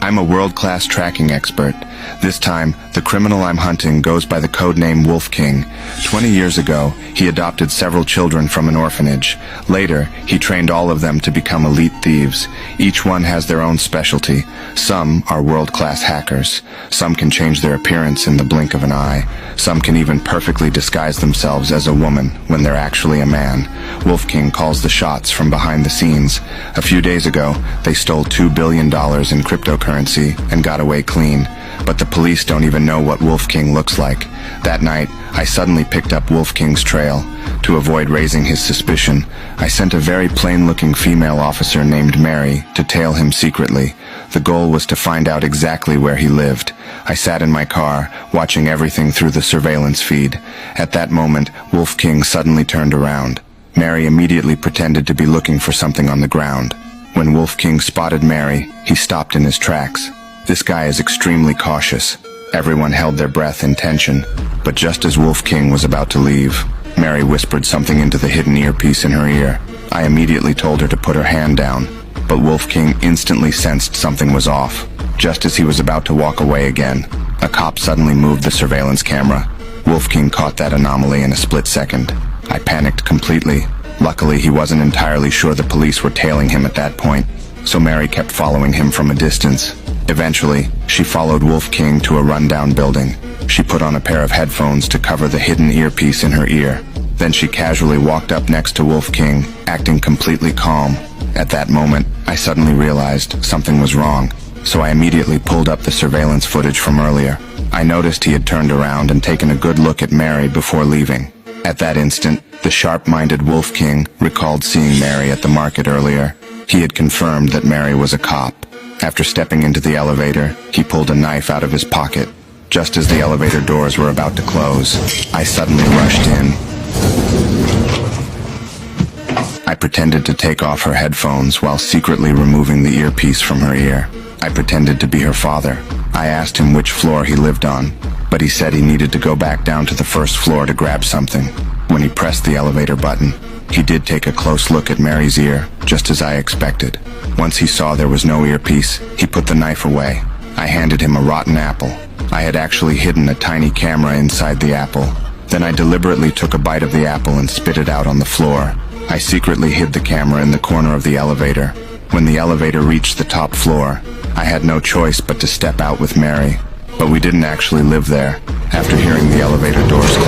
I'm a world-class tracking expert. This time, the criminal I'm hunting goes by the codename Wolf King. 20 years ago, he adopted several children from an orphanage. Later, he trained all of them to become elite thieves. Each one has their own specialty. Some are world-class hackers. Some can change their appearance in the blink of an eye. Some can even perfectly disguise themselves as a woman when they're actually a man. Wolf King calls the shots from behind the scenes. A few days ago, they stole $2 billion in cryptocurrency and got away clean. But the police don't even know what Wolf King looks like. That night, I suddenly picked up Wolf King's trail. To avoid raising his suspicion, I sent a very plain-looking female officer named Mary to tail him secretly. The goal was to find out exactly where he lived. I sat in my car, watching everything through the surveillance feed. At that moment, Wolf King suddenly turned around. Mary immediately pretended to be looking for something on the ground. When Wolf King spotted Mary, he stopped in his tracks. This guy is extremely cautious. Everyone held their breath in tension. But just as Wolf King was about to leave, Mary whispered something into the hidden earpiece in her ear. I immediately told her to put her hand down, but Wolf King instantly sensed something was off. Just as he was about to walk away again, a cop suddenly moved the surveillance camera. Wolf King caught that anomaly in a split second. I panicked completely. Luckily, he wasn't entirely sure the police were tailing him at that point, so Mary kept following him from a distance. Eventually, she followed Wolf King to a rundown building. She put on a pair of headphones to cover the hidden earpiece in her ear. Then she casually walked up next to Wolf King, acting completely calm. At that moment, I suddenly realized something was wrong, so I immediately pulled up the surveillance footage from earlier. I noticed he had turned around and taken a good look at Mary before leaving. At that instant, the sharp-minded Wolf King recalled seeing Mary at the market earlier. He had confirmed that Mary was a cop. After stepping into the elevator, he pulled a knife out of his pocket. Just as the elevator doors were about to close, I suddenly rushed in. I pretended to take off her headphones while secretly removing the earpiece from her ear. I pretended to be her father. I asked him which floor he lived on, but he said he needed to go back down to the first floor to grab something. When he pressed the elevator button, he did take a close look at Mary's ear, just as I expected. Once he saw there was no earpiece, he put the knife away. I handed him a rotten apple. I had actually hidden a tiny camera inside the apple. Then I deliberately took a bite of the apple and spit it out on the floor. I secretly hid the camera in the corner of the elevator. When the elevator reached the top floor, I had no choice but to step out with Mary. But we didn't actually live there. After hearing the elevator doors close,